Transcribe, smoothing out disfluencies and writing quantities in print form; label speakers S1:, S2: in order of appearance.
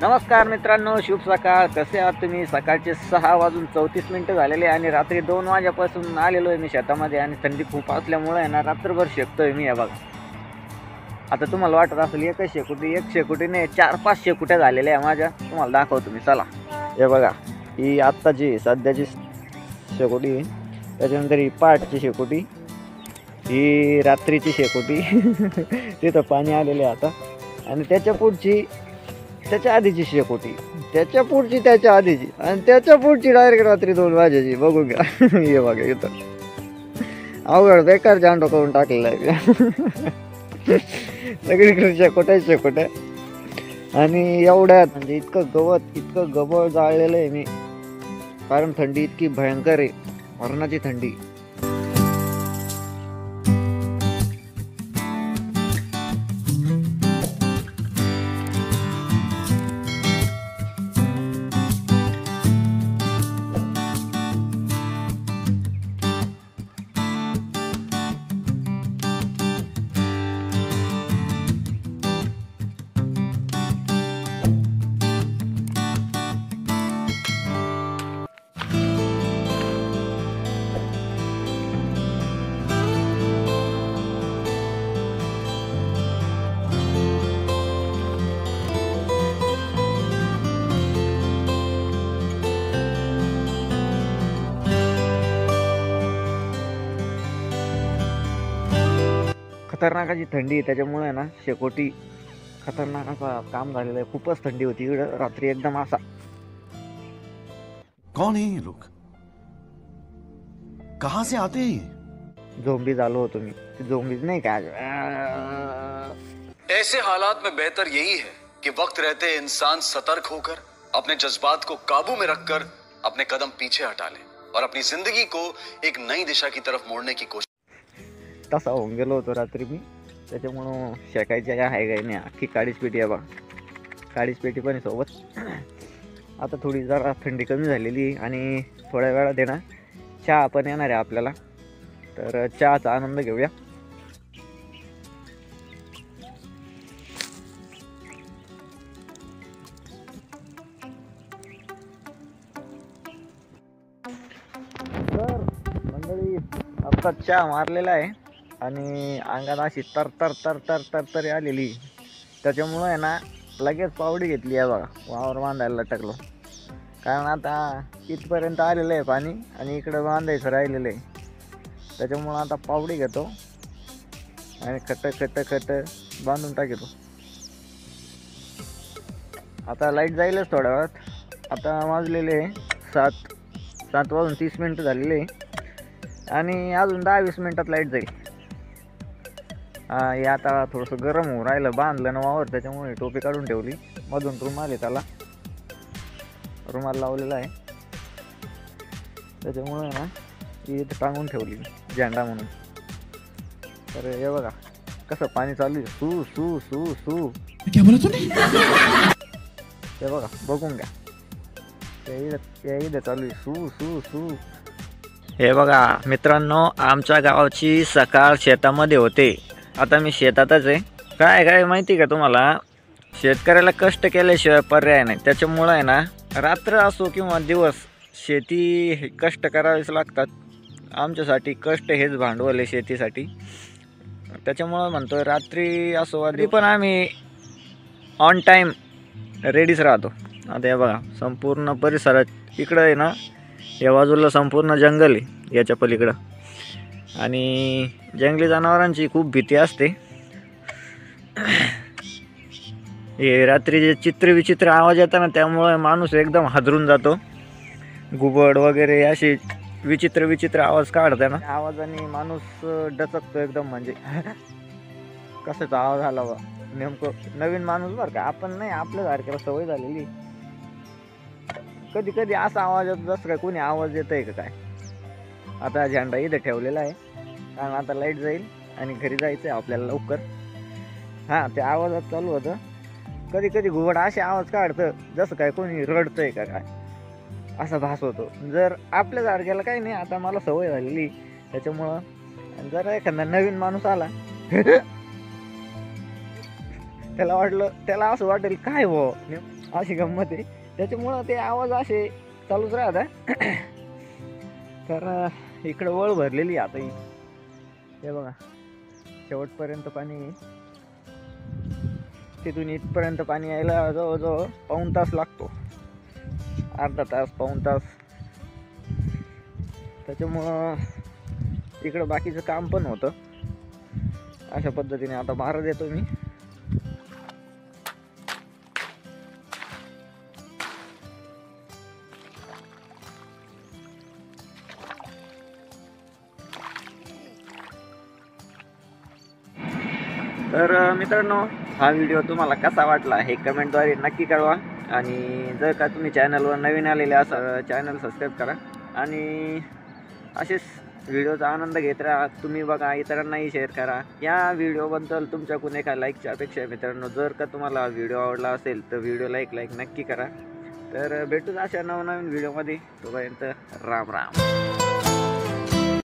S1: नमस्कार मित्रांनो, शुभ सकाळ. कसे आहात तुम्ही? सकाळचे 6:34 झालेले आणि रात्री 2 वाजेपासून आलेलो आहे मी शेतामध्ये आणि थंडी खूप असल्यामुळे ना रात्रभर शेकतोय मी. हे बघा, आता तुम्हाला वाटत असेल एकच शेकोटी, एक शेकोटीने 4-5 शेकोट्या झालेल्या आहे माझ्या. तुम्हाला दाखवतो मी, चला. हे बघा, ही आत्ताची सध्याची शेकोटी, त्याच्यानंतर ही पहाटची शेकोटी, ही रात्रीची शेकोटी तिथं पाणी आलेले आता, आणि त्याच्या पुढची त्याच्या आधीची शेकोटी, त्याच्या पुढची त्याच्या आधीची, आणि त्याच्या पुढची डायरेक्ट रात्री 2 वाजेची. बघू घ्या. हे बघा, इथं अवघड बेकार जांडो करून टाकलेला आहे. सगळीकडे शेकोट्या. आणि एवढ्यात म्हणजे इतकं गबळ जाळलेलं आहे मी, कारण थंडी इतकी भयंकर आहे, मरणाची थंडी. खतरनाक अशी थंडी आहे, त्याच्यामुळे ना शेकोटी खतरनाक असा काम झालेलं आहे. खूपच थंडी होती इकडं रात्री, एकदम असा.
S2: कौन है ये लोग? कहां से आते हैं?
S1: झोंबी झालो होतो मी. झोंबीज नाही का,
S2: ऐसे हालात में बेहतर यही है कि वक्त रहते इंसान सतर्क होकर अपने जज्बात को काबू में रखकर अपने कदम पीछे हटा ले और अपनी जिंदगी को एक नई दिशा की तरफ मोड़ने की कोशिश.
S1: तसा होऊन गेलो होतो रात्री मी, त्याच्यामुळं शेकायची काय आहे काय नाही. अख्खी काळीच पेटी आहे बा, काळीच पेटी पण सोबत. आता थोडी जरा थंडी कमी झालेली आणि थोड्या वेळात आहे ना चहा पण येणार आहे आपल्याला, तर चहाचा आनंद घेऊया. तर मंडळी, आता चहा मारलेला आहे आणि अंगात अशी तर आलेली, त्याच्यामुळं आहे ना लगेच पावडी घेतली आहे बघा. वावर बांधायला लटकलो, कारण आता इथपर्यंत आलेलं आहे पाणी आणि इकडं बांधायचं राहिलेलं आहे. त्याच्यामुळं आता पावडी घेतो आणि खट बांधून टाकतो. आता लाईट जाईलच थोड्या वेळात. आता वाजलेले 7:30 झालेले आणि अजून 10-20 मिनटात लाईट जाईल. हे आता थोडंसं गरम होऊन राहिलं, बांधलं ना वावर, त्याच्यामुळे टोपी काढून ठेवली. मधून रुमाल आहे, त्याला रुमाल लावलेला आहे, त्याच्यामुळे ना ती इथं टांगून ठेवली झेंडा म्हणून. तर हे बघा कसं पाणी चालू आहे, सू सू सू सू.
S3: क्या बोला तूने?
S1: हे बघा, बघून घ्या, इथं चालू आहे सू सू सू. हे बघा मित्रांनो, आमच्या गावाची सकाळ शेतामध्ये होते. आता मी शेतातच आहे. काय माहिती का तुम्हाला, शेतकऱ्याला कष्ट केल्याशिवाय पर्याय नाही. त्याच्यामुळं आहे ना, रात्र असो किंवा दिवस, शेती कष्ट करावेच लागतात. आमच्यासाठी कष्ट हेच भांडवल आहे शेतीसाठी. त्याच्यामुळं म्हणतो रात्री असो आधी पण आम्ही ऑन टाईम रेडीच राहतो. आता हे बघा, संपूर्ण परिसरात इकडं आहे ना, या बाजूला संपूर्ण जंगल आहे, याच्या पलीकडं, आणि जंगली जनावरांची खूप भीती असते. हे रात्रीचे विचित्र आवाज येतात ना, त्यामुळे माणूस एकदम हादरून जातो. घुबड वगैरे असे विचित्र आवाज काढतात ना, आवाजाने माणूस डचकतो एकदम. म्हणजे कशाचा आवाज आला बा, नेमकं नवीन माणूस बरं का, आपण नाही, आपल्यासारख्याला सवय झालेली. कधी असा आवाज येतो जसं काय कोणी आवाज येत आहे का काय. आता झेंडा इथं ठेवलेला आहे, कारण आता लाईट जाईल आणि घरी जायचं आहे आपल्याला लवकर. हां, ते आवाजात चालू होतं. कधी घुबड असे आवाज काढतं जसं काय कोणी रडतंय का काय, असा भास होतो. जर आपल्या जाडग्याला काही नाही, आता मला सवय झालेली, त्याच्यामुळं जर एखादा नवीन माणूस आला त्याला असं वाटेल काय हो, अशी गंमत आहे. त्याच्यामुळं ते आवाज असे चालूच राहतात. तर इकडं वळ भरलेली आता ही, हे बघा शेवटपर्यंत पाणी आहे. तिथून इथपर्यंत पाणी यायला जवळजवळ पाऊण तास लागतो, अर्धा तास पाऊण तास. त्याच्यामुळं इकडं बाकीचं काम पण होतं. अशा पद्धतीने आता मारा देतो मी. तर मित्रांनो, हा व्हिडिओ तुम्हाला कसा वाटला हे कमेंटद्वारे नक्की कळवा. आणि जर का तुम्ही चॅनलवर नवीन आलेले असाल चॅनल सबस्क्राईब करा आणि असेच व्हिडिओचा आनंद घेत राहा. तुम्ही बघा, इतरांनाही शेअर करा. या व्हिडिओबद्दल तुमच्याकडून एका लाईकची अपेक्षा आहे मित्रांनो. जर का तुम्हाला व्हिडिओ आवडला असेल तर व्हिडिओला एक लाईक नक्की करा. तर भेटूच अशा नवनवीन व्हिडिओमध्ये. तोपर्यंत राम राम.